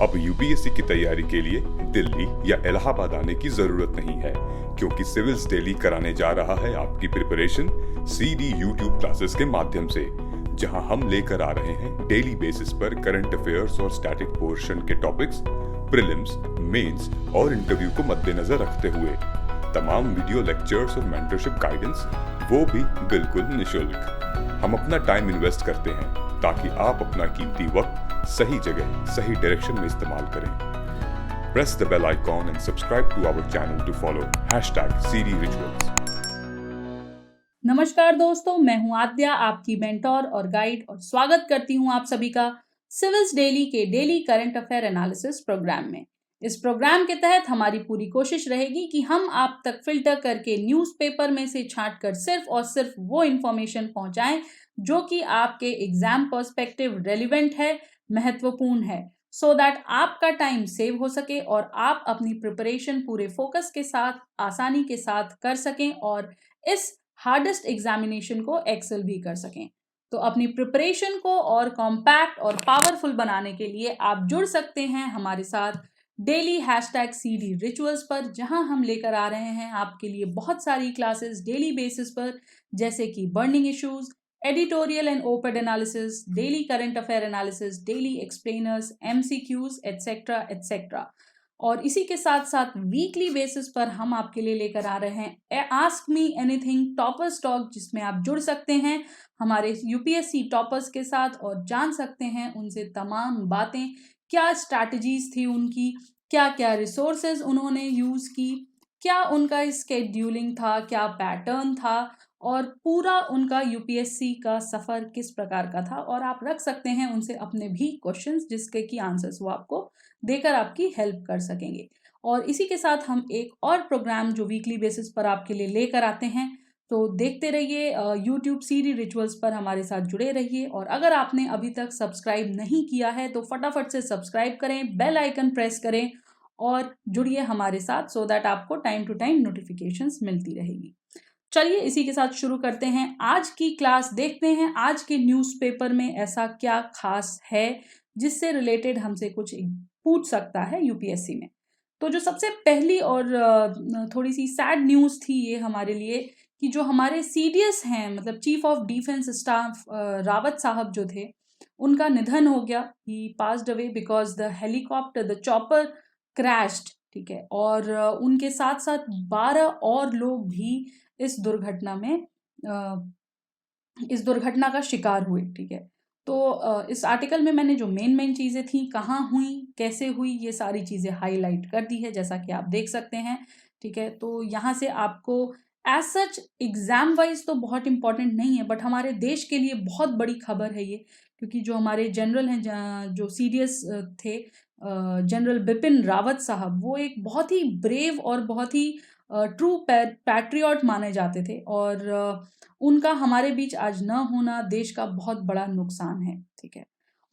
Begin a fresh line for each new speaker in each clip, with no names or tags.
अब यूपीएससी की तैयारी के लिए दिल्ली या इलाहाबाद आने की जरूरत नहीं है, क्योंकि सिविल्स डेली कराने जा रहा है आपकी प्रिपरेशन सीडी यूट्यूब क्लासेस के माध्यम से, जहां हम लेकर आ रहे हैं डेली बेसिस पर करंट अफेयर्स और स्टैटिक पोर्शन के टॉपिक्स, प्रीलिम्स, मेंस और इंटरव्यू को मद्देनजर रखते हुए तमाम वीडियो लेक्चर्स और मेंटरशिप गाइडेंस, वो भी बिल्कुल निशुल्क। हम अपना टाइम इन्वेस्ट करते हैं ताकि आप अपना कीमती वक्त सही जगह सही डायरेक्शन में इस्तेमाल करें। Press the bell icon and subscribe to our channel to follow #CDRituals।
नमस्कार दोस्तों, मैं हूं आद्या, आपकी मेंटोर और गाइड, और स्वागत करती हूं आप सभी का सिविल्स डेली के daily current affair analysis programme में। इस प्रोग्राम के तहत हमारी पूरी कोशिश रहेगी कि हम आप तक फिल्टर करके न्यूज़पेपर में से छांटकर सिर्फ और सिर्फ वो इंफॉर्मेशन पहुंचाएं जो कि आपके एग्जाम पर्सपेक्टिव रेलिवेंट है, महत्वपूर्ण है, सो दैट आपका टाइम सेव हो सके और आप अपनी प्रिपरेशन पूरे फोकस के साथ, आसानी के साथ कर सकें और इस हार्डेस्ट एग्जामिनेशन को एक्सेल भी कर सकें। तो अपनी प्रिपरेशन को और कॉम्पैक्ट और पावरफुल बनाने के लिए आप जुड़ सकते हैं हमारे साथ डेली #CD रिचुअल्स पर, जहां हम लेकर आ रहे हैं आपके लिए बहुत सारी क्लासेस डेली बेसिस पर, जैसे कि burning issues, editorial and op-ed analysis, daily current affair analysis, daily explainers, MCQs etcetera etcetera. और इसी के साथ साथ वीकली बेसिस पर हम आपके लिए लेकर आ रहे हैं ask me anything toppers talk, जिसमें आप जुड़ सकते हैं हमारे यूपीएससी टॉपर्स के साथ और जान सकते हैं उनसे तमाम बातें, क्या स्ट्रैटेजीज थी उनकी, क्या क्या रिसोर्सेज उन्होंने यूज की, क्या उनका स्केड्यूलिंग था, क्या पैटर्न था, और पूरा उनका यूपीएससी का सफर किस प्रकार का था। और आप रख सकते हैं उनसे अपने भी क्वेश्चंस, जिसके की आंसर्स वो आपको देकर आपकी हेल्प कर सकेंगे। और इसी के साथ हम एक और प्रोग्राम जो वीकली बेसिस पर आपके लिए लेकर आते हैं, तो देखते रहिए यूट्यूब सीडी रिचुअल्स पर हमारे साथ जुड़े रहिए। और अगर आपने अभी तक सब्सक्राइब नहीं किया है तो फटाफट से सब्सक्राइब करें, बेल आइकन प्रेस करें और जुड़िए हमारे साथ, सो दैट आपको टाइम टू टाइम नोटिफिकेशंस मिलती रहेगी। चलिए इसी के साथ शुरू करते हैं आज की क्लास। देखते हैं आज के न्यूज़पेपर में ऐसा क्या खास है जिससे रिलेटेड हमसे कुछ पूछ सकता है यूपीएससी में। तो जो सबसे पहली और थोड़ी सी सैड न्यूज़ थी ये हमारे लिए, कि जो हमारे सीडीएस हैं, मतलब chief of defence staff Rawat साहब जो थे, उनका निधन हो गया। He passed away because the helicopter, the chopper crashed, ठीक है। और उनके साथ साथ 12 और लोग भी इस दुर्घटना का शिकार हुए, ठीक है। तो इस आर्टिकल में मैंने जो मेन चीज़ें थी, कहाँ हुई, कैसे हुई, ये सारी चीज़ें हाईलाइट कर दी है, जैसा कि आप देख सकते हैं, ठीक है। तो यहाँ से आपको एज सच एग्जाम वाइज तो बहुत इंपॉर्टेंट नहीं है, बट हमारे देश के लिए बहुत बड़ी खबर है ये, क्योंकि जो हमारे जनरल हैं, जो सीडीएस थे, जनरल बिपिन रावत साहब, वो एक बहुत ही ब्रेव और बहुत ही ट्रू पैट्रियट माने जाते थे। और उनका हमारे बीच आज न होना देश का बहुत बड़ा नुकसान है, ठीक है।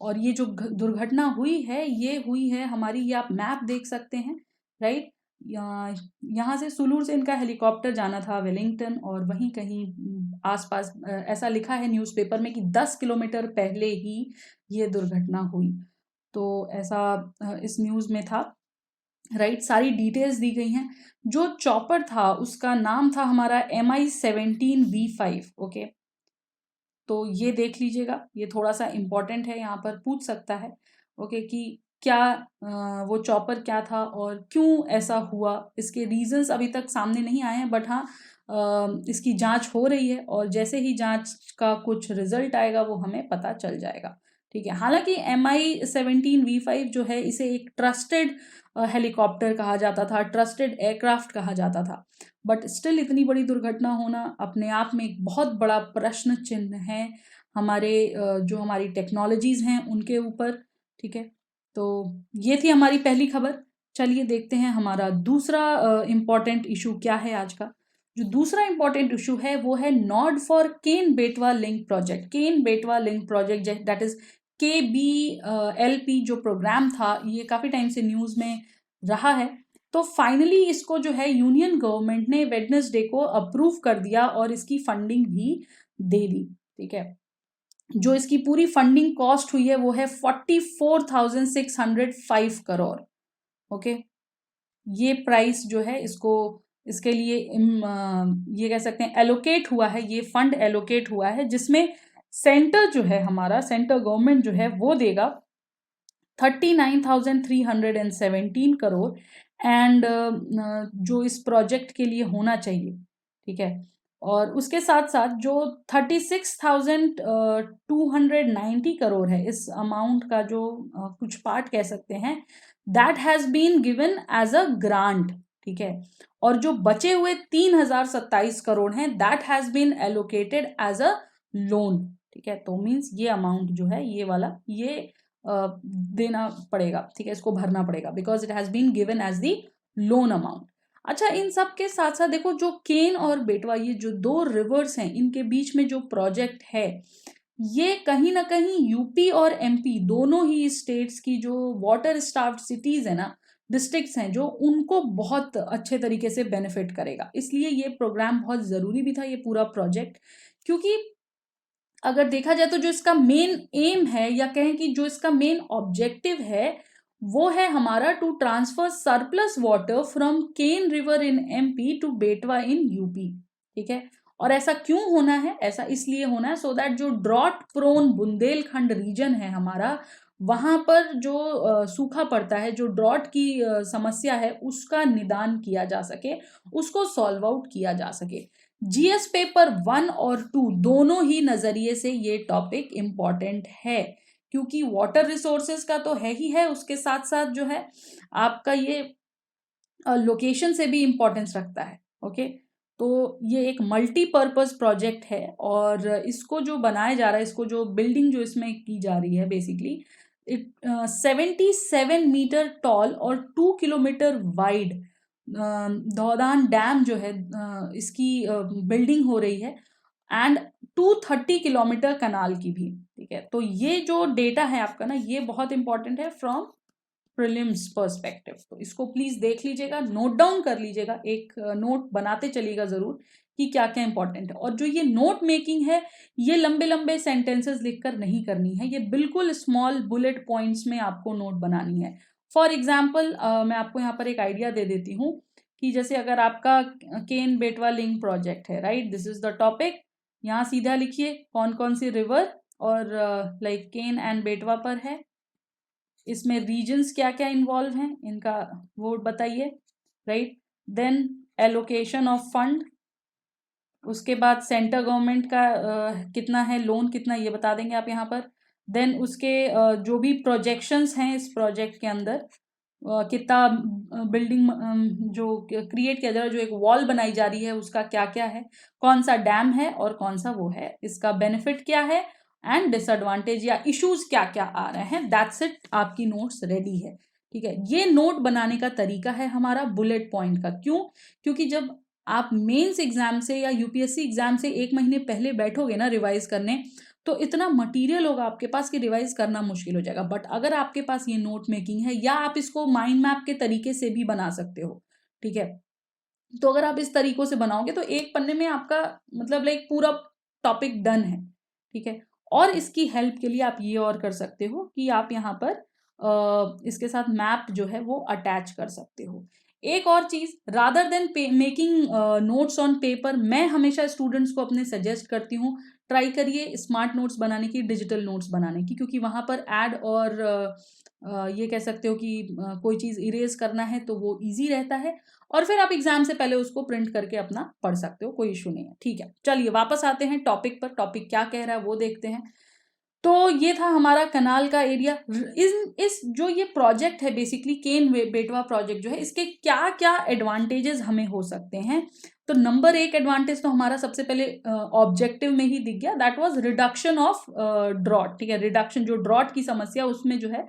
और ये जो दुर्घटना हुई है, ये हुई है हमारी, ये आप मैप देख सकते हैं, राइट। यहाँ से सुलूर से इनका हेलीकॉप्टर जाना था वेलिंगटन, और वहीं कहीं आसपास ऐसा लिखा है न्यूज़पेपर में कि 10 किलोमीटर पहले ही ये दुर्घटना हुई। तो ऐसा इस न्यूज़ में था, राइट। सारी डिटेल्स दी गई हैं। जो चॉपर था उसका नाम था हमारा MI-17V5, ओके। तो ये देख लीजिएगा, ये थोड़ा सा इम्पोर्टेंट है, यहाँ पर पूछ सकता है, ओके, कि क्या वो चॉपर क्या था और क्यों ऐसा हुआ। इसके रीजंस अभी तक सामने नहीं आए हैं, बट हाँ, इसकी जांच हो रही है, और जैसे ही जांच का कुछ रिजल्ट आएगा वो हमें पता चल जाएगा, ठीक है। हालांकि MI-17V5 जो है, इसे एक ट्रस्टेड हेलीकॉप्टर कहा जाता था, ट्रस्टेड एयरक्राफ्ट कहा जाता था, बट स्टिल इतनी बड़ी दुर्घटना होना अपने आप में एक बहुत बड़ा प्रश्न चिन्ह है हमारे जो हमारी टेक्नोलॉजीज हैं उनके ऊपर, ठीक है। तो ये थी हमारी पहली खबर। चलिए देखते हैं हमारा दूसरा इम्पॉर्टेंट इशू क्या है आज का। जो दूसरा इम्पॉर्टेंट इशू है वो है Nord for cane Betwa link project. Ken Betwa link project, that is KBLP, जो प्रोग्राम था, ये काफ़ी टाइम से न्यूज़ में रहा है। तो फाइनली इसको जो है यूनियन गवर्नमेंट ने वेडनेसडे को अप्रूव कर दिया और इसकी फंडिंग भी दे दी, ठीक है। जो इसकी पूरी फंडिंग कॉस्ट हुई है वो है 44,605 करोड़। ओके, ये प्राइस जो है इसको इसके लिए ये कह सकते हैं एलोकेट हुआ है, ये फंड एलोकेट हुआ है, जिसमें सेंटर जो है हमारा सेंटर गवर्नमेंट जो है वो देगा 39,317 करोड़ एंड जो इस प्रोजेक्ट के लिए होना चाहिए, ठीक है। और उसके साथ साथ जो 36,290 करोड़ है, इस अमाउंट का जो कुछ पार्ट कह सकते हैं, that has been given as a grant, ठीक है। और जो बचे हुए 3,027 करोड़ हैं, that has been allocated as a loan, ठीक है। तो मीन्स ये अमाउंट जो है ये वाला ये देना पड़ेगा, ठीक है, इसको भरना पड़ेगा because it has been given as the loan amount. अच्छा, इन सब के साथ साथ देखो जो केन और बेटवा, ये जो दो रिवर्स हैं, इनके बीच में जो प्रोजेक्ट है, ये कहीं ना कहीं यूपी और एमपी दोनों ही स्टेट्स की जो वाटर स्टार्व्ड सिटीज है ना, डिस्ट्रिक्ट्स हैं, जो उनको बहुत अच्छे तरीके से बेनिफिट करेगा। इसलिए ये प्रोग्राम बहुत ज़रूरी भी था, ये पूरा प्रोजेक्ट, क्योंकि अगर देखा जाए तो जो इसका मेन एम है, या कहें कि जो इसका मेन ऑब्जेक्टिव है, वो है हमारा to transfer surplus water from Ken river in MP to Betwa in UP, ठीक है। और ऐसा क्यों होना है? ऐसा इसलिए होना है सो दैट जो ड्रॉट प्रोन बुंदेलखंड रीजन है हमारा, वहां पर जो सूखा पड़ता है, जो ड्रॉट की समस्या है, उसका निदान किया जा सके, उसको सॉल्व आउट किया जा सके। जीएस पेपर 1 और 2 दोनों ही नजरिए से ये टॉपिक इम्पॉर्टेंट है, क्योंकि वाटर रिसोर्सेज का तो है ही है, उसके साथ साथ जो है आपका ये लोकेशन से भी इम्पोर्टेंस रखता है। ओके, तो ये एक मल्टीपर्पज प्रोजेक्ट है, और इसको जो बनाया जा रहा है, इसको जो बिल्डिंग जो इसमें की जा रही है, बेसिकली 77 मीटर टॉल और 2 किलोमीटर वाइड धौदान डैम जो है, इसकी बिल्डिंग हो रही है, एंड 230 किलोमीटर कनाल की भी, ठीक है। तो ये जो डेटा है आपका ना, ये बहुत इंपॉर्टेंट है फ्रॉम प्रीलिम्स पर्सपेक्टिव। तो इसको प्लीज देख लीजिएगा, नोट डाउन कर लीजिएगा, एक नोट बनाते चलिएगा जरूर कि क्या क्या इंपॉर्टेंट है। और जो ये नोट मेकिंग है, ये लंबे लंबे सेंटेंसेस लिखकर नहीं करनी है, ये बिल्कुल स्मॉल बुलेट पॉइंट्स में आपको नोट बनानी है। फॉर एग्जाम्पल मैं आपको यहाँ पर एक आइडिया दे देती हूँ कि जैसे अगर आपका केन बेटवा लिंक प्रोजेक्ट है, right, this is the topic, यहाँ सीधा लिखिए कौन कौन सी रिवर और लाइक केन एंड बेटवा पर है, इसमें रीजन्स क्या क्या इन्वॉल्व हैं, इनका वो बताइए, right. Then allocation of fund, उसके बाद सेंटर गवर्नमेंट का कितना है, लोन कितना, ये बता देंगे आप यहाँ पर। देन उसके जो भी प्रोजेक्शंस हैं इस प्रोजेक्ट के अंदर, कितना बिल्डिंग जो क्रिएट किया जा रहा है, जो एक वॉल बनाई जा रही है, उसका क्या क्या है, कौन सा डैम है और कौन सा वो है, इसका बेनिफिट क्या है, एंड डिसएडवांटेज या इश्यूज क्या क्या आ रहे हैं। दैट्स इट, आपकी नोट्स रेडी है, ठीक है। ये नोट बनाने का तरीका है हमारा बुलेट पॉइंट का। क्यों? क्योंकि जब आप मेंस एग्जाम से या यूपीएससी एग्जाम से 1 महीने पहले बैठोगे ना रिवाइज करने, तो इतना मटेरियल होगा आपके पास कि रिवाइज करना मुश्किल हो जाएगा। बट अगर आपके पास ये नोट मेकिंग है, या आप इसको माइंड मैप के तरीके से भी बना सकते हो, ठीक है। तो अगर आप इस तरीकों से बनाओगे तो एक पन्ने में आपका मतलब लाइक पूरा टॉपिक डन है, ठीक है। और इसकी हेल्प के लिए आप ये और कर सकते हो कि आप यहाँ पर इसके साथ मैप जो है वो अटैच कर सकते हो। एक और चीज, rather than making notes on paper, मैं हमेशा स्टूडेंट्स को अपने सजेस्ट करती हूँ, ट्राई करिए स्मार्ट नोट्स बनाने की, डिजिटल नोट्स बनाने की, क्योंकि वहां पर ऐड और ये कह सकते हो कि कोई चीज इरेज करना है तो वो इजी रहता है, और फिर आप एग्जाम से पहले उसको प्रिंट करके अपना पढ़ सकते हो, कोई इशू नहीं है, ठीक है। चलिए वापस आते हैं टॉपिक पर, टॉपिक क्या कह रहा है वो देखते हैं। तो ये था हमारा कनाल का एरिया। इस जो ये प्रोजेक्ट है बेसिकली केन बेटवा प्रोजेक्ट जो है, इसके क्या क्या एडवांटेजेस हमें हो सकते हैं। तो नंबर 1 एडवांटेज तो हमारा सबसे पहले ऑब्जेक्टिव में ही दिख गया, that was reduction of drought, ठीक है। रिडक्शन, जो ड्रॉट की समस्या उसमें जो है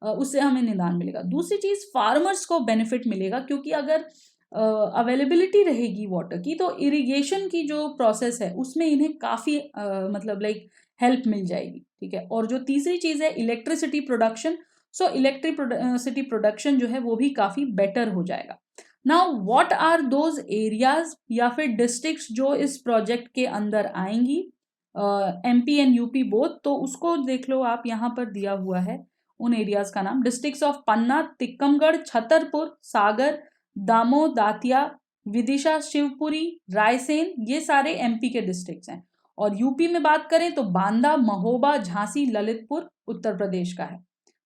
उससे हमें निदान मिलेगा। दूसरी चीज, फार्मर्स को बेनिफिट मिलेगा, क्योंकि अगर अवेलेबिलिटी रहेगी वाटर की, तो इरिगेशन की जो प्रोसेस है उसमें इन्हें काफी मतलब लाइक हेल्प मिल जाएगी, ठीक है। और जो तीसरी चीज है electricity production, so electricity production जो है वो भी काफी बेटर हो जाएगा। Now what are those areas या फिर डिस्ट्रिक्ट्स जो इस प्रोजेक्ट के अंदर आएंगी, एमपी एंड यूपी बोथ, तो उसको देख लो आप, यहाँ पर दिया हुआ है उन एरियाज का नाम। डिस्ट्रिक्ट्स ऑफ पन्ना, टिक्कमगढ़, छतरपुर, सागर, दामोह, दातिया, विदिशा, शिवपुरी, रायसेन, ये सारे एमपी के डिस्ट्रिक्ट्स हैं। और यूपी में बात करें तो बांदा, महोबा, झांसी, ललितपुर उत्तर प्रदेश का है।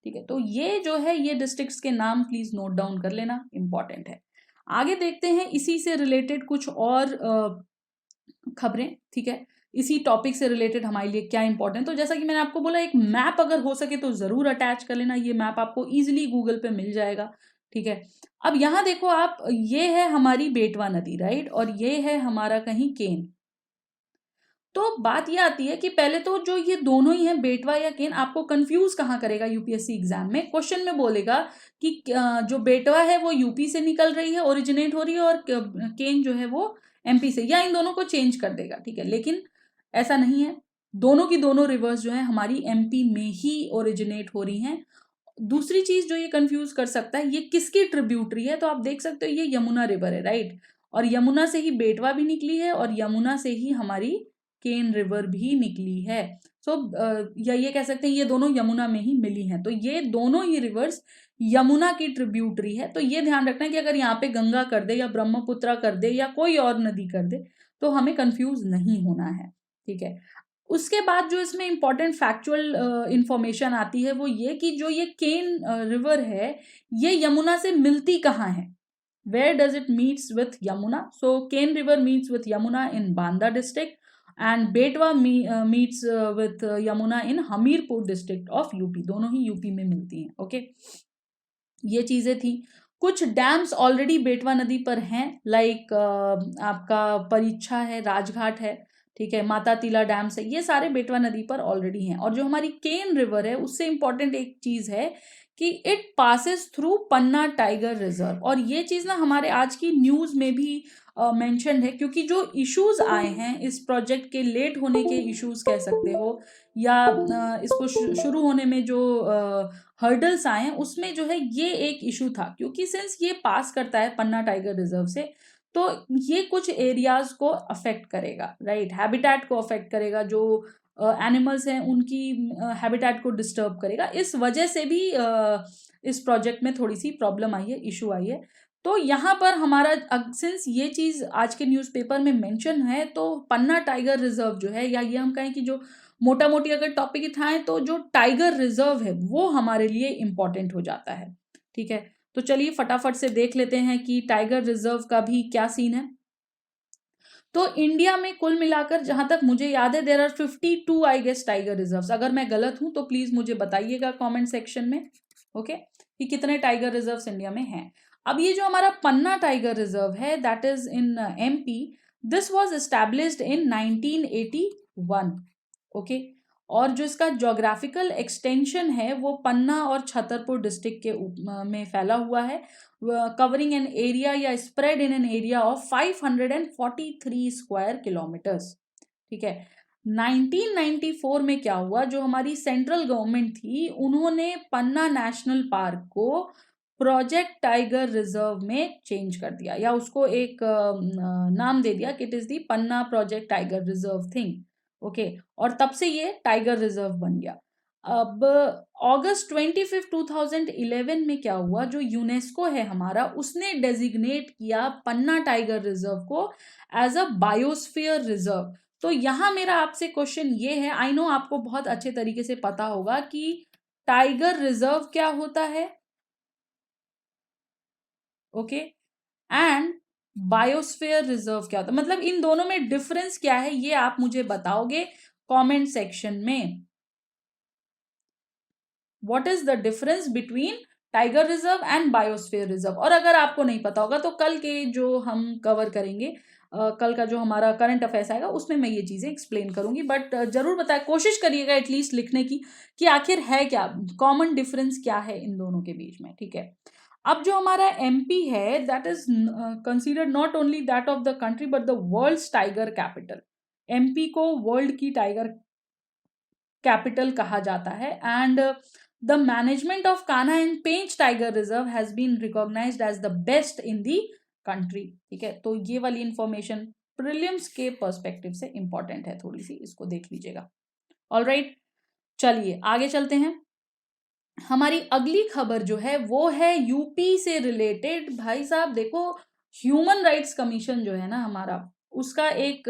ठीक है, तो ये जो है ये डिस्ट्रिक्ट्स के नाम प्लीज नोट डाउन कर लेना, इंपॉर्टेंट है। आगे देखते हैं इसी से रिलेटेड कुछ और खबरें। ठीक है, इसी टॉपिक से रिलेटेड हमारे लिए क्या इंपॉर्टेंट, तो जैसा कि मैंने आपको बोला, एक मैप अगर हो सके तो जरूर अटैच कर लेना। ये मैप आपको इजीली गूगल पे मिल जाएगा। ठीक है, अब यहाँ देखो आप, ये है हमारी बेटवा नदी, राइट, और ये है हमारा कहीं केन। तो बात ये आती है कि पहले तो जो ये दोनों ही हैं, बेटवा या केन, आपको कंफ्यूज कहाँ करेगा यूपीएससी एग्जाम में। क्वेश्चन में बोलेगा कि जो बेटवा है वो यूपी से निकल रही है, ओरिजिनेट हो रही है, और केन जो है वो एमपी से, या इन दोनों को चेंज कर देगा। ठीक है, लेकिन ऐसा नहीं है, दोनों की दोनों रिवर्स जो है हमारी एमपी में ही ओरिजिनेट हो रही हैं। दूसरी चीज जो ये कंफ्यूज कर सकता है, ये किसकी ट्रिब्यूटरी है, तो आप देख सकते हो ये यमुना रिवर है, राइट, और यमुना से ही बेटवा भी निकली है, और यमुना से ही हमारी केन रिवर भी निकली है। या ये कह सकते हैं ये दोनों यमुना में ही मिली हैं, तो ये दोनों ही रिवर्स यमुना की ट्रिब्यूटरी है। तो ये ध्यान रखना है कि अगर यहाँ पे गंगा कर दे या ब्रह्मपुत्रा कर दे या कोई और नदी कर दे तो हमें कंफ्यूज नहीं होना है। ठीक है, उसके बाद जो इसमें इंपॉर्टेंट फैक्चुअल इंफॉर्मेशन आती है वो ये कि जो ये केन रिवर है ये यमुना से मिलती कहाँ है, where does it meets with Yamuna. So Ken river meets with Yamuna in Banda district, and Betwa meets with Yamuna in Hamirpur district of UP. दोनों ही यूपी में मिलती हैं। ओके, ये चीजें थी। कुछ डैम्स ऑलरेडी बेटवा नदी पर हैं, लाइक आपका परीक्षा है, राजघाट है, ठीक है, माता तिला डैम से, ये सारे बेटवा नदी पर ऑलरेडी हैं। और जो हमारी केन रिवर है उससे इंपॉर्टेंट एक चीज है कि it passes through Panna tiger reserve. और ये चीज ना हमारे आज की न्यूज में भी मेंशन्ड है, क्योंकि जो इश्यूज आए हैं इस प्रोजेक्ट के लेट होने के इश्यूज कह सकते हो, या इसको शुरू होने में जो हर्डल्स आए हैं उसमें जो है ये एक इशू था, क्योंकि सिंस ये पास करता है पन्ना टाइगर रिजर्व से तो ये कुछ एरियाज को अफेक्ट करेगा, राइट, हैबिटेट को अफेक्ट करेगा, जो एनिमल्स हैं उनकी हैबिटेट को डिस्टर्ब करेगा। इस वजह से भी इस प्रोजेक्ट में थोड़ी सी प्रॉब्लम आई है, इशू आई है। तो यहाँ पर हमारा सिंस ये चीज आज के न्यूज़पेपर में मेंशन है, तो पन्ना टाइगर रिजर्व जो है, या ये हम कहें कि जो मोटा मोटी अगर टॉपिक उठाएं तो जो टाइगर रिजर्व है वो हमारे लिए इंपॉर्टेंट हो जाता है। ठीक है, तो चलिए फटाफट से देख लेते हैं कि टाइगर रिजर्व का भी क्या सीन है। तो इंडिया में कुल मिलाकर जहां तक मुझे याद है there are 52 I guess tiger reserves. अगर मैं गलत हूं तो प्लीज मुझे बताइएगा कमेंट सेक्शन में, ओके, कि कितने टाइगर रिजर्व्स इंडिया में हैं। अब ये जो हमारा पन्ना टाइगर रिजर्व है that is in MP, this was established in 1981, okay, और जो इसका ज्योग्राफिकल एक्सटेंशन है वो पन्ना और छतरपुर डिस्ट्रिक्ट के में फैला हुआ है, कवरिंग एन एरिया या spread in an area of 543 square kilometres. ठीक है, 1994 में क्या हुआ, जो हमारी सेंट्रल गवर्नमेंट थी उन्होंने पन्ना नेशनल पार्क को प्रोजेक्ट टाइगर रिजर्व में चेंज कर दिया, या उसको एक नाम दे दिया कि it is the Panna project tiger reserve thing, okay, और तब से ये टाइगर रिजर्व बन गया। अब अगस्त 25 2011 में क्या हुआ, जो यूनेस्को है हमारा उसने डेजिग्नेट किया पन्ना टाइगर रिजर्व को एज अ बायोस्फीयर रिजर्व। तो यहां मेरा आपसे क्वेश्चन ये है, आई नो आपको बहुत अच्छे तरीके से पता होगा कि टाइगर रिजर्व क्या होता है, ओके, एंड बायोस्फीयर रिजर्व क्या होता है, मतलब इन दोनों में डिफरेंस क्या है ये आप मुझे बताओगे कमेंट सेक्शन में। What is the difference between tiger reserve and biosphere reserve. और अगर आपको नहीं पता होगा तो कल के जो हम कवर करेंगे, कल का जो हमारा करंट अफेयर्स आएगा उसमें मैं ये चीजें एक्सप्लेन करूंगी, बट जरूर बताए, कोशिश करिएगा एटलीस्ट लिखने की कि आखिर है क्या कॉमन डिफरेंस, क्या है इन दोनों के बीच में। ठीक है, अब जो हमारा एमपी है that is considered not only that of the country but the world's tiger capital. MP को वर्ल्ड की टाइगर कैपिटल कहा जाता है, and the management of Kanha and Pench tiger reserve has been recognised as the best in the country. ठीक है, तो ये वाली इंफॉर्मेशन प्रीलिम्स के पर्सपेक्टिव से इंपॉर्टेंट है थोड़ी सी, इसको देख लीजिएगा। ऑलराइट, चलिए आगे चलते हैं। हमारी अगली खबर जो है वो है यूपी से रिलेटेड। भाई साहब देखो, ह्यूमन राइट्स कमीशन जो है ना हमारा, उसका एक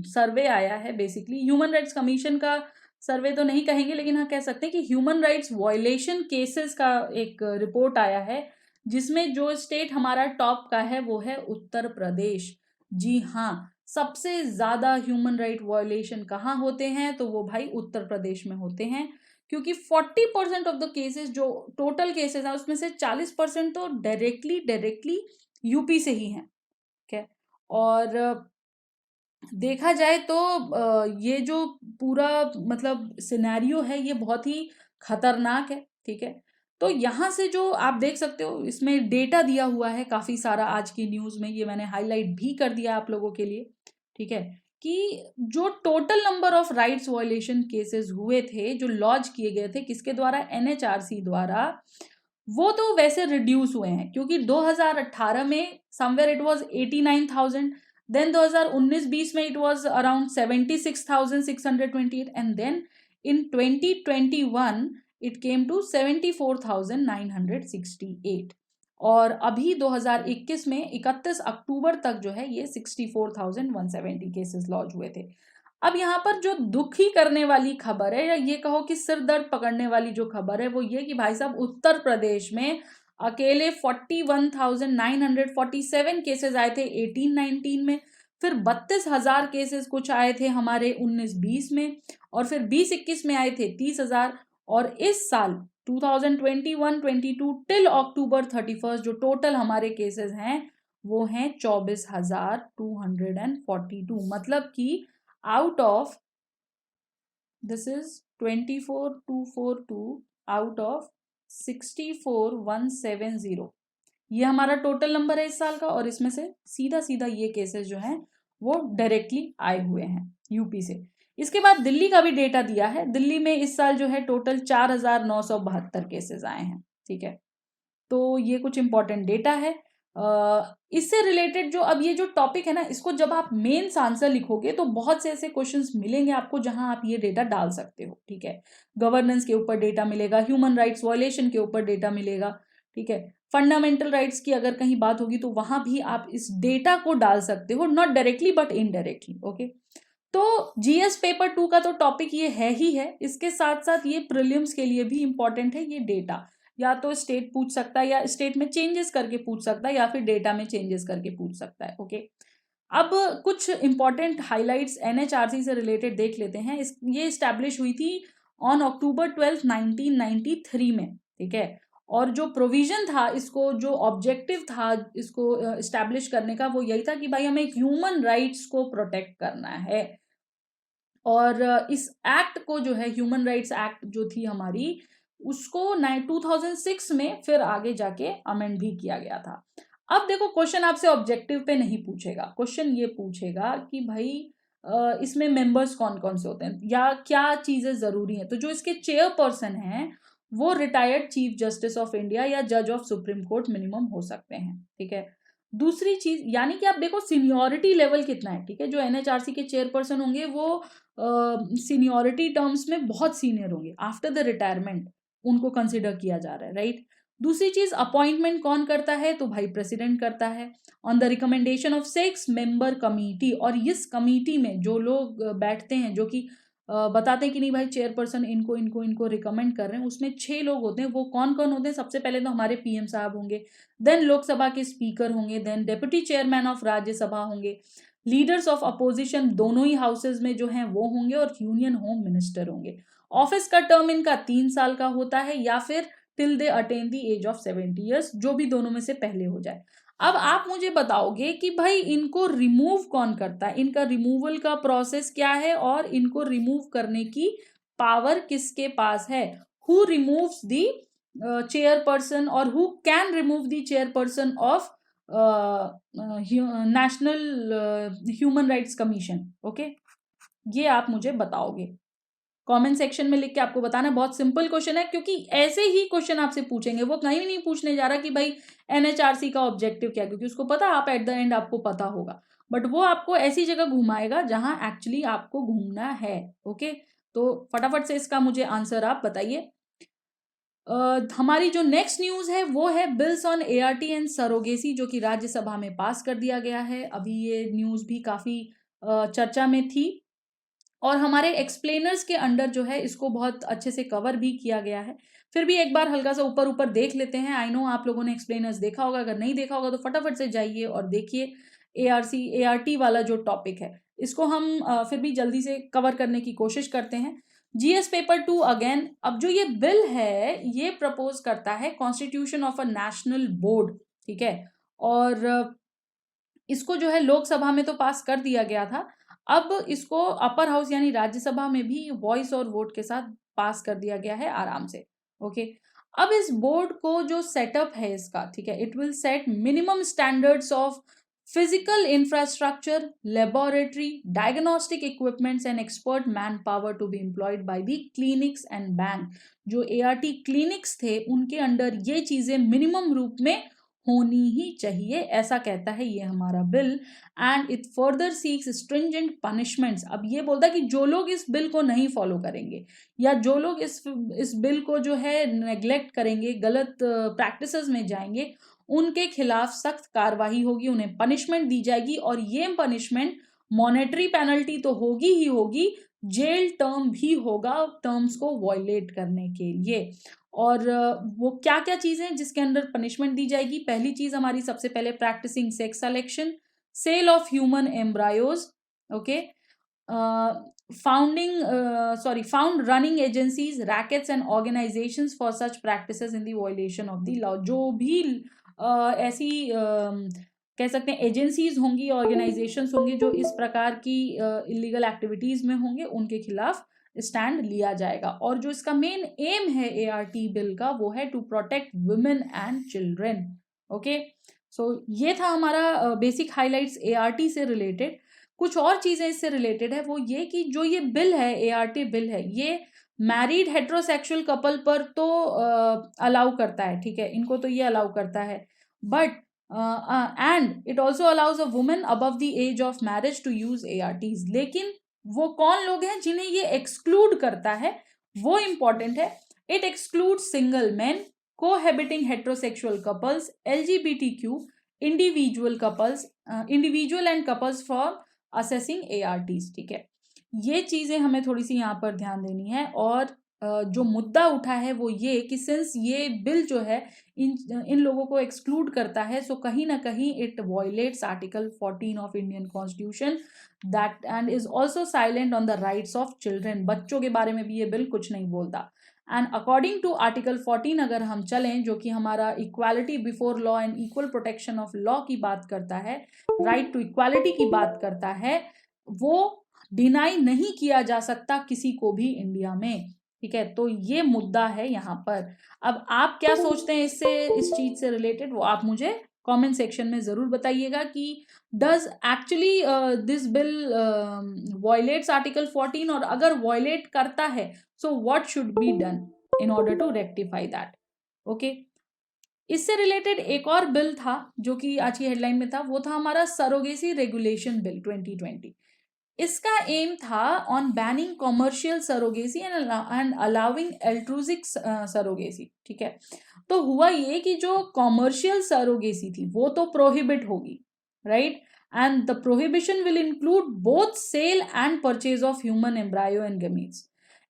सर्वे आया है। बेसिकली ह्यूमन राइट्स कमीशन का सर्वे तो नहीं कहेंगे, लेकिन हाँ कह सकते हैं कि ह्यूमन राइट्स वायलेशन केसेस का एक रिपोर्ट आया है, जिसमें जो स्टेट हमारा टॉप का है वो है उत्तर प्रदेश। जी हाँ, सबसे ज्यादा ह्यूमन राइट वायलेशन कहाँ होते हैं, तो वो भाई उत्तर प्रदेश में होते हैं। क्योंकि 40% ऑफ द केसेस, जो टोटल केसेस हैं उसमें से 40% तो डायरेक्टली यूपी से ही हैं। ठीक है, और देखा जाए तो ये जो पूरा मतलब सिनेरियो है ये बहुत ही खतरनाक है। ठीक है, तो यहाँ से जो आप देख सकते हो, इसमें डेटा दिया हुआ है काफी सारा आज की न्यूज में, ये मैंने हाईलाइट भी कर दिया आप लोगों के लिए। ठीक है, कि जो total number of rights violation cases हुए थे, जो लॉन्च किए गए थे किसके द्वारा, एनएचआरसी द्वारा, वो तो वैसे रिड्यूस हुए हैं। क्योंकि 2018 में समवेयर इट वाज 89,000, देन 2019-20 में it was around 76,628, and then in 2021 it came to 74,968, और अभी 2021 में 31 अक्टूबर तक जो है ये 64,170 केसेस लॉन्च हुए थे। अब यहाँ पर जो दुखी करने वाली खबर है, या ये कहो कि सिर दर्द पकड़ने वाली जो खबर है, वो ये कि भाई साहब उत्तर प्रदेश में अकेले 41,947 केसेस आए थे 18-19 में, फिर 32,000 केसेस कुछ आए थे हमारे 19-20 में, और फिर 20-21 में आए थे 30,000, और इस साल 2021-22 टिल अक्टूबर 31 जो टोटल हमारे केसेस हैं वो हैं 24,242। मतलब कि out of, this is 24,242 out of 64,170, ये हमारा टोटल नंबर है इस साल का, और इसमें से सीधा सीधा ये केसेस जो हैं वो डायरेक्टली आए हुए हैं यूपी से। इसके बाद दिल्ली का भी डेटा दिया है। दिल्ली में इस साल जो है टोटल 4,972 केसेस आए हैं। ठीक है, तो ये कुछ इंपॉर्टेंट डेटा है। इससे रिलेटेड जो अब ये जो टॉपिक है ना, इसको जब आप मेंस आंसर लिखोगे तो बहुत से ऐसे क्वेश्चंस मिलेंगे आपको जहां आप ये डेटा डाल सकते हो। ठीक है, गवर्नेंस के ऊपर डेटा मिलेगा, ह्यूमन राइट्स वायलेशन के ऊपर डेटा मिलेगा। ठीक है, फंडामेंटल राइट्स की अगर कहीं बात होगी तो वहां भी आप इस डेटा को डाल सकते हो, not directly but indirectly. Okay, तो जीएस पेपर 2 का तो टॉपिक ये है ही है, इसके साथ साथ ये प्रीलिम्स के लिए भी इंपॉर्टेंट है। ये डेटा या तो स्टेट पूछ सकता है, या स्टेट में चेंजेस करके पूछ सकता है, या फिर डेटा में चेंजेस करके पूछ सकता है। ओके, अब कुछ इंपॉर्टेंट हाइलाइट्स एनएचआरसी से रिलेटेड देख लेते हैं। ये स्टैब्लिश हुई थी ऑन अक्टूबर 12, 1993 में। ठीक है, और जो प्रोविजन था, इसको जो ऑब्जेक्टिव था इसको स्टैब्लिश करने का, वो यही था कि भाई हमें ह्यूमन राइट्स को प्रोटेक्ट करना है। और इस एक्ट को जो है, ह्यूमन राइट्स एक्ट जो थी हमारी, उसको 2006 में फिर आगे जाके अमेंड भी किया गया था। अब देखो, क्वेश्चन आपसे ऑब्जेक्टिव पे नहीं पूछेगा, क्वेश्चन ये पूछेगा कि भाई इसमें मेंबर्स कौन कौन से होते हैं या क्या चीजें जरूरी हैं। तो जो इसके चेयरपर्सन हैं वो retired chief justice of India या जज ऑफ सुप्रीम कोर्ट मिनिमम हो सकते हैं। ठीक है, दूसरी चीज, यानी कि आप देखो सीनियोरिटी लेवल कितना है। ठीक है, जो एनएचआरसी के चेयरपर्सन होंगे वो सीनियोरिटी टर्म्स में बहुत सीनियर होंगे, आफ्टर द रिटायरमेंट उनको कंसिडर किया जा रहा है। राइट, दूसरी चीज, अपॉइंटमेंट कौन करता है, तो भाई प्रेसिडेंट करता है on the recommendation of 6 member committee. और इस कमिटी में जो लोग बैठते हैं, जो कि बताते हैं कि नहीं भाई चेयरपर्सन इनको इनको इनको रिकमेंड कर रहे हैं, उसमें 6 लोग होते हैं। वो कौन कौन होते हैं, सबसे पहले तो हमारे पीएम साहब होंगे, देन लोकसभा के स्पीकर होंगे, then deputy chairman of Rajya Sabha होंगे, लीडर्स ऑफ अपोजिशन दोनों ही हाउसेज में जो हैं वो होंगे, और यूनियन होम मिनिस्टर होंगे। ऑफिस का टर्म इनका 3 साल का होता है, या फिर till they attain the age of 70 years, जो भी दोनों में से पहले हो जाए। अब आप मुझे बताओगे कि भाई इनको रिमूव कौन करता है, इनका रिमूवल का प्रोसेस क्या है, और इनको रिमूव करने की पावर किसके पास है। हु रिमूव्स द चेयरपर्सन, और who can remove the chairperson of national human rights commission. Okay, ये आप मुझे बताओगे। कमेंट सेक्शन में लिख के आपको बताना। बहुत सिंपल क्वेश्चन है, क्योंकि ऐसे ही क्वेश्चन आपसे पूछेंगे, वो कहीं नहीं पूछने जा रहा कि भाई एनएचआरसी का ऑब्जेक्टिव क्या है, क्योंकि उसको पता आप एट द एंड आपको पता होगा, बट वो आपको ऐसी जगह घुमाएगा जहां एक्चुअली आपको घूमना है। ओके, तो फटाफट से इसका मुझे आंसर आप बताइए। हमारी जो नेक्स्ट न्यूज है वो है bills on ART and surrogacy, जो कि राज्यसभा में पास कर दिया गया है। अभी ये न्यूज भी काफी चर्चा में थी और हमारे एक्सप्लेनर्स के अंडर जो है इसको बहुत अच्छे से कवर भी किया गया है। फिर भी एक बार हल्का सा ऊपर ऊपर देख लेते हैं। आई नो आप लोगों ने एक्सप्लेनर्स देखा होगा, अगर नहीं देखा होगा तो फटाफट से जाइए और देखिए। एआरटी वाला जो टॉपिक है इसको हम फिर भी जल्दी से कवर करने की कोशिश करते हैं। GS paper 2 again. अब जो ये बिल है ये प्रपोज करता है constitution of a national board, ठीक है, और इसको जो है लोकसभा में तो पास कर दिया गया था, अब इसको अपर हाउस यानी राज्यसभा में भी वॉइस और वोट के साथ पास कर दिया गया है आराम से। ओके, अब इस बोर्ड को जो सेटअप है इसका, ठीक है, it will set minimum standards of physical infrastructure, laboratory, diagnostic equipments and expert man power to be employed by the clinics and bank. जो एआरटी क्लिनिक्स थे उनके अंडर ये चीजें मिनिमम रूप में होनी ही चाहिए, ऐसा कहता है ये हमारा bill. And it further seeks stringent punishments. अब ये बोलता है कि जो लोग इस बिल को नहीं फॉलो करेंगे या जो लोग इस बिल को जो है नेग्लेक्ट करेंगे, गलत प्रैक्टिसेस में जाएंगे, उनके खिलाफ सख्त कार्रवाई होगी, उन्हें पनिशमेंट दी जाएगी। और ये पनिशमेंट मॉनेटरी पेनल्टी तो होगी ही होगी, जेल टर्म भी होगा टर्म्स को वॉयलेट करने के लिए। और वो क्या क्या चीजें जिसके अंदर पनिशमेंट दी जाएगी? पहली चीज हमारी सबसे पहले practising sex selection, sale of human embryos, okay, found running agencies, rackets and organisations for such practices in the violation of the law. जो भी ऐसी कह सकते हैं एजेंसीज होंगी, ऑर्गेनाइजेशंस होंगी जो इस प्रकार की इलीगल एक्टिविटीज में होंगे, उनके खिलाफ स्टैंड लिया जाएगा। और जो इसका मेन एम है एआरटी बिल का वो है to protect women and children. Okay, so ये था हमारा बेसिक हाइलाइट्स एआरटी से रिलेटेड। कुछ और चीजें इससे रिलेटेड है, वो ये कि जो ये बिल है, एआरटी बिल है, ये मैरिड हेट्रोसेक्सुअल कपल पर तो अलाउ करता है, ठीक है, इनको तो ये अलाउ करता है, but and it also allows a women above the age of marriage to use ARTs. लेकिन वो कौन लोग हैं जिन्हें ये एक्सक्लूड करता है, वो इंपॉर्टेंट है। It exclude single man, cohabiting heterosexual couples, LGBTQ, individual and couples for accessing ARTs, ठीक है। ये चीजें हमें थोड़ी सी यहाँ पर ध्यान देनी है। और जो मुद्दा उठा है वो ये कि सिंस ये बिल जो है इन लोगों को एक्सक्लूड करता है, सो कहीं ना कहीं it violets article 14 of Indian constitution that and is also silent on the rights of children. बच्चों के बारे में भी ये बिल कुछ नहीं बोलता। एंड अकॉर्डिंग टू आर्टिकल 14 अगर हम चलें, जो कि हमारा equality before law and equal protection of law की बात करता है, राइट टू इक्वालिटी की बात करता है, वो डिनाई नहीं किया जा सकता किसी को भी इंडिया में, ठीक है। तो ये मुद्दा है यहाँ पर। अब आप क्या सोचते हैं इस चीज से रिलेटेड, वो आप मुझे कमेंट सेक्शन में जरूर बताइएगा कि does actually this bill violates article 14, और अगर वायलेट करता है so what should be done in order to rectify that. Okay, इससे रिलेटेड एक और बिल था जो कि आज की हेडलाइन में था, वो था हमारा सरोगेसी रेगुलेशन बिल 2020। इसका एम था on banning commercial surrogacy and allowing altruistic surrogacy, ठीक है। तो हुआ ये कि जो कॉमर्शियल सरोगेसी थी वो तो प्रोहिबिट होगी, right, and the prohibition will include both sale and purchase of human embryo and gametes.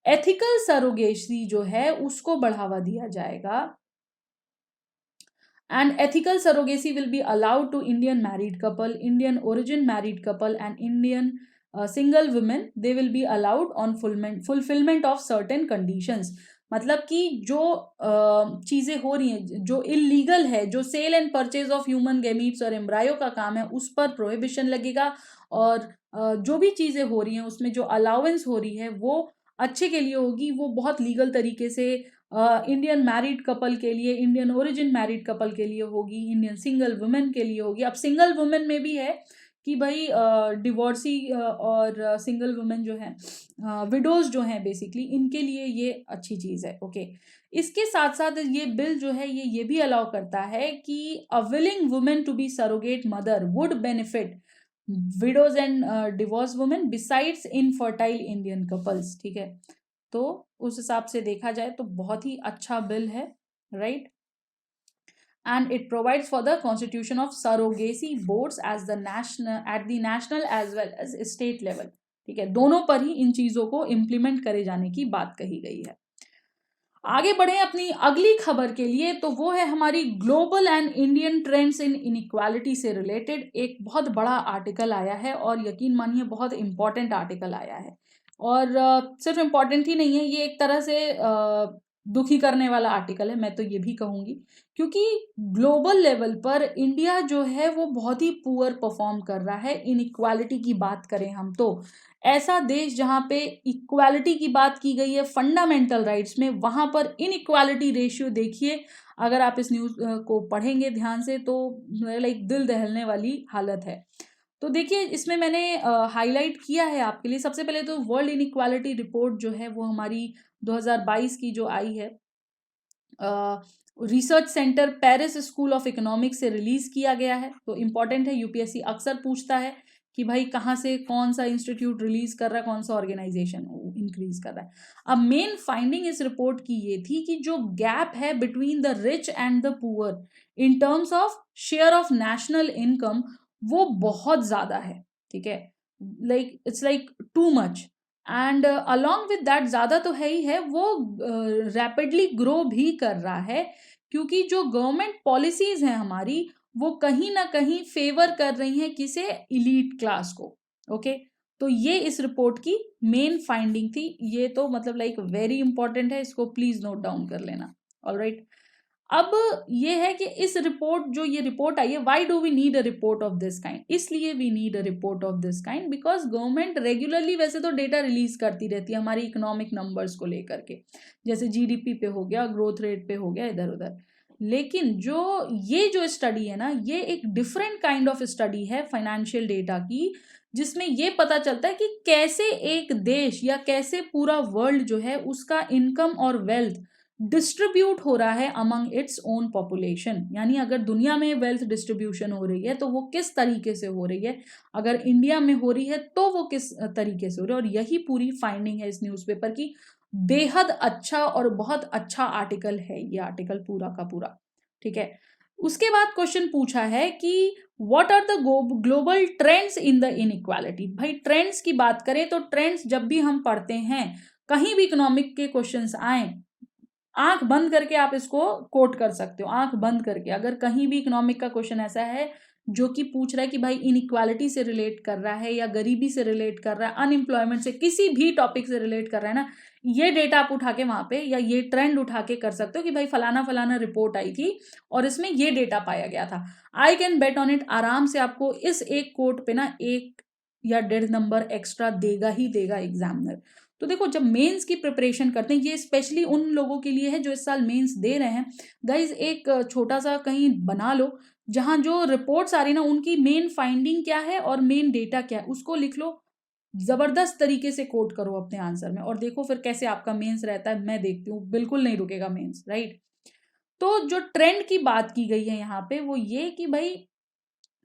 Ethical surrogacy जो है उसको बढ़ावा दिया जाएगा, and ethical surrogacy will be allowed to Indian married couple, Indian origin married couple and Indian single women. They will be allowed on fulfillment of certain conditions. मतलब कि जो चीजें हो रही हैं जो इलीगल है, जो sale and purchase of human gametes और एम्ब्रायो का काम है, उस पर प्रोहिबिशन लगेगा। और जो भी चीजें हो रही हैं उसमें जो अलाउंस हो रही है वो अच्छे के लिए होगी, वो बहुत लीगल तरीके से इंडियन मैरिड कपल के लिए, इंडियन ओरिजिन मैरिड कपल के लिए होगी, इंडियन सिंगल वुमेन के लिए होगी। अब सिंगल वुमेन में भी है कि भाई डिवोर्सी और सिंगल वुमेन जो है, विडोज जो हैं बेसिकली, इनके लिए ये अच्छी चीज़ है। ओके, इसके साथ साथ ये बिल जो है ये भी अलाउ करता है कि a willing women to be surrogate mother would benefit widows and divorce women besides infertile Indian couples. ठीक है, तो उस हिसाब से देखा जाए तो बहुत ही अच्छा बिल है, right. And it provides for the constitution of surrogacy boards as the national at the national as well as state level। ठीक है, दोनों पर ही इन चीजों को इम्प्लीमेंट करे जाने की बात कही गई है। आगे बढ़े अपनी अगली खबर के लिए, तो वो है हमारी global and Indian trends in inequality से रिलेटेड एक बहुत बड़ा आर्टिकल आया है, और यकीन मानिए बहुत इंपॉर्टेंट आर्टिकल आया है। और सिर्फ इम्पॉर्टेंट ही नहीं है, ये एक तरह से दुखी करने वाला आर्टिकल है, मैं तो ये भी कहूंगी, क्योंकि ग्लोबल लेवल पर इंडिया जो है वो बहुत ही पुअर परफॉर्म कर रहा है। इनइक्वालिटी की बात करें हम तो ऐसा देश जहां पे इक्वालिटी की बात की गई है फंडामेंटल राइट्स में, वहां पर इनइक्वालिटी रेशियो देखिए, अगर आप इस न्यूज को पढ़ेंगे ध्यान से तो लाइक दिल दहलने वाली हालत है। तो देखिए, इसमें मैंने हाईलाइट किया है आपके लिए। सबसे पहले तो वर्ल्ड इनइक्वालिटी रिपोर्ट जो है वो हमारी 2022 की जो आई है, research centre Paris school of economics से रिलीज किया गया है। तो इम्पॉर्टेंट है, यूपीएससी अक्सर पूछता है कि भाई कहाँ से कौन सा इंस्टीट्यूट रिलीज कर रहा है, कौन सा ऑर्गेनाइजेशन इंक्रीज कर रहा है। अब मेन फाइंडिंग इस रिपोर्ट की ये थी कि जो गैप है between the rich and the poor in terms of share of national income, वो बहुत ज्यादा है। ठीक है, like it's like too much, and along with that ज्यादा तो है ही है, वो रैपिडली ग्रो भी कर रहा है, क्योंकि जो गवर्नमेंट पॉलिसीज हैं हमारी, वो कहीं ना कहीं फेवर कर रही हैं किसे, इलीट क्लास को। ओके, तो ये इस रिपोर्ट की मेन फाइंडिंग थी। ये तो मतलब लाइक वेरी इंपॉर्टेंट है, इसको प्लीज नोट डाउन कर लेना। ऑलराइट, अब ये है कि इस रिपोर्ट, जो ये रिपोर्ट आई है, why do we need a report of this kind, इसलिए we need a report of this kind because government regularly वैसे तो डेटा रिलीज करती रहती है हमारी इकोनॉमिक नंबर्स को लेकर के, जैसे जीडीपी पे हो गया, ग्रोथ रेट पे हो गया, इधर उधर। लेकिन जो स्टडी है ना, ये एक डिफरेंट काइंड ऑफ स्टडी है फाइनेंशियल डेटा की, जिसमें ये पता चलता है कि कैसे एक देश या कैसे पूरा वर्ल्ड जो है उसका इनकम और वेल्थ डिस्ट्रीब्यूट हो रहा है अमंग इट्स ओन पॉपुलेशन। यानी अगर दुनिया में वेल्थ डिस्ट्रीब्यूशन हो रही है तो वो किस तरीके से हो रही है, अगर इंडिया में हो रही है तो वो किस तरीके से हो रही है। और यही पूरी फाइंडिंग है इस न्यूज़पेपर की। बेहद अच्छा और बहुत अच्छा आर्टिकल है ये आर्टिकल पूरा का पूरा। ठीक है, उसके बाद क्वेश्चन पूछा है कि what are the global trends in the inequality. भाई ट्रेंड्स की बात करें तो ट्रेंड्स जब भी हम पढ़ते हैं, कहीं भी इकोनॉमिक के क्वेश्चंस आए, आंख बंद करके आप इसको कोट कर सकते हो। आंख बंद करके अगर कहीं भी इकोनॉमिक का क्वेश्चन ऐसा है जो कि पूछ रहा है कि भाई इनइक्वालिटी से रिलेट कर रहा है या गरीबी से रिलेट कर रहा है, अनएम्प्लॉयमेंट से, किसी भी टॉपिक से रिलेट कर रहा है ना, ये डेटा आप उठा के वहां पे या ये ट्रेंड उठा के कर सकते हो कि भाई फलाना फलाना रिपोर्ट आई थी और इसमें ये डेटा पाया गया था। I can bet on it, आराम से आपको इस एक कोट पे ना 1 या 1.5 नंबर एक्स्ट्रा देगा ही देगा एग्जामिनर। तो देखो, जब मेंस की प्रिपरेशन करते हैं, ये स्पेशली उन लोगों के लिए है जो इस साल मेंस दे रहे हैं, गाइज एक छोटा सा कहीं बना लो जहां जो रिपोर्ट्स आ रही ना उनकी मेन फाइंडिंग क्या है और मेन डेटा क्या है, उसको लिख लो, जबरदस्त तरीके से कोट करो अपने आंसर में, और देखो फिर कैसे आपका मेंस रहता है। मैं देखती हूँ बिल्कुल नहीं रुकेगा मेंस, राइट। तो जो ट्रेंड की बात की गई है यहाँ पे वो ये कि भाई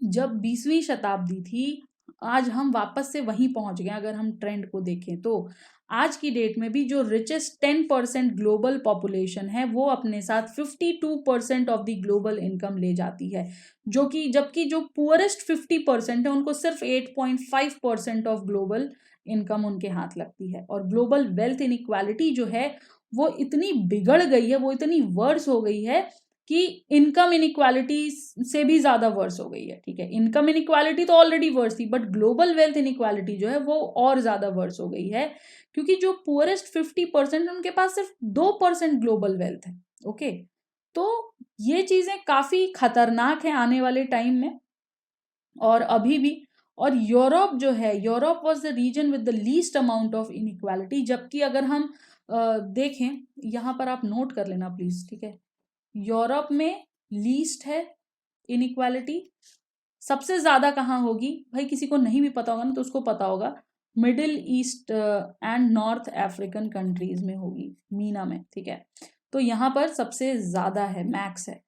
जब 20वीं शताब्दी थी, आज हम वापस से वहीं पहुंच गए। अगर हम ट्रेंड को देखें तो आज की डेट में भी जो रिचेस्ट 10% ग्लोबल पॉपुलेशन है वो अपने साथ 52% ऑफ द ग्लोबल इनकम ले जाती है, जो कि जबकि जो पुअरेस्ट 50% है उनको सिर्फ 8.5% ऑफ ग्लोबल इनकम उनके हाथ लगती है। और ग्लोबल वेल्थ इनइक्वालिटी जो है वो इतनी बिगड़ गई है, वो इतनी वर्स हो गई है कि इनकम इनइक्वालिटी से भी ज्यादा वर्स हो गई है। ठीक है, इनकम इनइक्वालिटी तो ऑलरेडी वर्स थी, बट ग्लोबल वेल्थ इनइक्वालिटी जो है वो और ज्यादा वर्स हो गई है, क्योंकि जो पुअरेस्ट 50% उनके पास सिर्फ 2% ग्लोबल वेल्थ है। ओके, तो ये चीजें काफी खतरनाक है आने वाले टाइम में और अभी भी। और यूरोप जो है, Europe was the region with the least amount of inequality, जबकि अगर हम देखें, यहाँ पर आप नोट कर लेना प्लीज। ठीक है, यूरोप में लीस्ट है इनइक्वालिटी, सबसे ज़्यादा कहाँ होगी भाई, किसी को नहीं भी पता होगा ना तो उसको पता होगा, middle east and north African countries में होगी, मीना में, ठीक है। तो यहाँ पर सबसे ज़्यादा है, मैक्स है।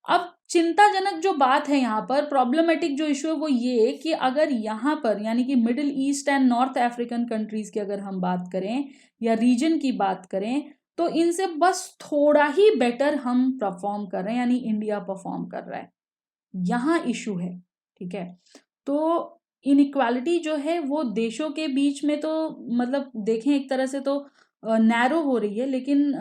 अब चिंताजनक जो बात है यहाँ पर, प्रॉब्लमेटिक जो इशू है वो ये कि अगर यहाँ पर यानी कि middle east and north African countries की अगर हम बात करें या रीजन की बात करें, तो इनसे बस थोड़ा ही बेटर हम परफॉर्म कर रहे हैं, यानी इंडिया परफॉर्म कर रहा है, यहाँ इशू है, ठीक है। तो इनइक्वालिटी जो है वो देशों के बीच में तो मतलब देखें एक तरह से तो नैरो हो रही है, लेकिन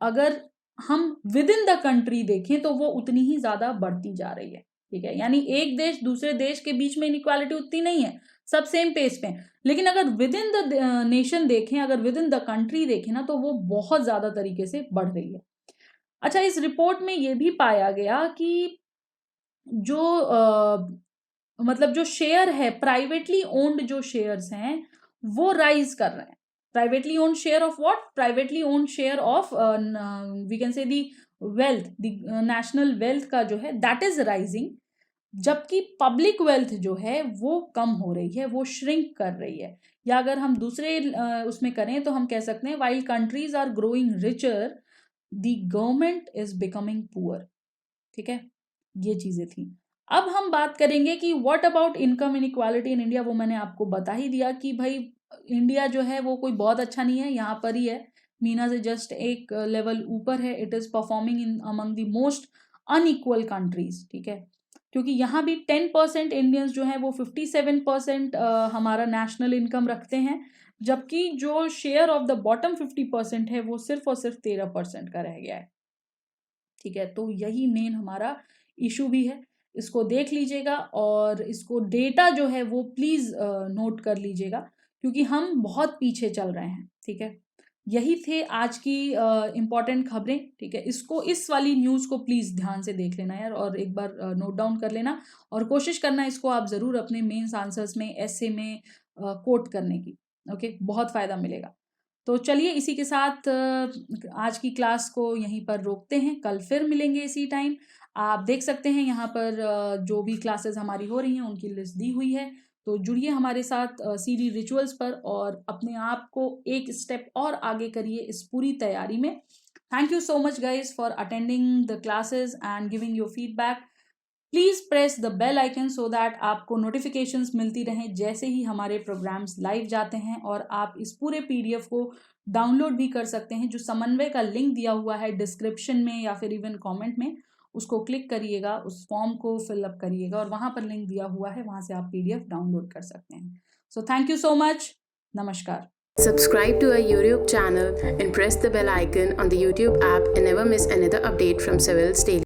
अगर हम विद इन द कंट्री देखें तो वो उतनी ही ज्यादा बढ़ती जा रही है, ठीक है। यानी एक देश दूसरे देश के बीच में इनइक्वालिटी उतनी नहीं है, सब सेम पेस पे, लेकिन अगर विद इन द नेशन देखें, अगर विद इन द कंट्री देखें ना, तो वो बहुत ज्यादा तरीके से बढ़ रही है। अच्छा, इस रिपोर्ट में ये भी पाया गया कि जो मतलब जो शेयर है, प्राइवेटली ओन्ड जो शेयर्स हैं वो राइज कर रहे हैं। Privately owned share of what? Privately owned share of we can say the wealth, the national wealth का जो है दैट इज राइजिंग, जबकि पब्लिक वेल्थ जो है वो कम हो रही है, वो श्रिंक कर रही है। या अगर हम दूसरे उसमें करें तो हम कह सकते हैं while countries are growing richer, the government is becoming poor, ठीक है। ये चीजें थी। अब हम बात करेंगे कि what about income inequality in India. वो मैंने आपको बता ही दिया कि भाई इंडिया जो है वो कोई बहुत अच्छा नहीं है, यहाँ पर ही है, मीना से जस्ट एक लेवल ऊपर है। It is performing in among the most unequal countries, ठीक है। क्योंकि यहाँ भी 10% इंडियंस जो है वो 57% हमारा नेशनल इनकम रखते हैं, जबकि जो शेयर ऑफ द बॉटम 50% है वो सिर्फ और सिर्फ 13% का रह गया है, ठीक है। तो यही मेन हमारा इशू भी है, इसको देख लीजिएगा और इसको डेटा जो है वो प्लीज नोट कर लीजिएगा, क्योंकि हम बहुत पीछे चल रहे हैं, ठीक है। यही थे आज की इंपॉर्टेंट खबरें, ठीक है। इसको, इस वाली न्यूज को प्लीज ध्यान से देख लेना यार, और एक बार नोट डाउन कर लेना, और कोशिश करना इसको आप जरूर अपने मेंस आंसर्स में, ऐसे में कोट करने की, ओके, बहुत फायदा मिलेगा। तो चलिए इसी के साथ आज की क्लास को यहीं पर रोकते हैं, कल फिर मिलेंगे इसी टाइम। आप देख सकते हैं यहाँ पर जो भी क्लासेस हमारी हो रही हैं उनकी लिस्ट दी हुई है, तो जुड़िए हमारे साथ सीरी रिचुअल्स पर और अपने आप को एक स्टेप और आगे करिए इस पूरी तैयारी में। Thank you so much guys for attending the classes and giving your feedback. Please press the bell icon so that आपको नोटिफिकेशंस मिलती रहें जैसे ही हमारे प्रोग्राम्स लाइव जाते हैं, और आप इस पूरे पीडीएफ को डाउनलोड भी कर सकते हैं। जो समन्वय का लिंक दिया हुआ है डिस्क्रिप्शन में या फिर इवन कमेंट में, उसको क्लिक करिएगा, उस फॉर्म को फिलअप करिएगा और वहां पर लिंक दिया हुआ है, वहां से आप पीडीएफ डाउनलोड कर सकते हैं। So thank you so much, नमस्कार।
Subscribe to our YouTube channel and press the bell icon on the YouTube app and never miss another update from Civils Daily.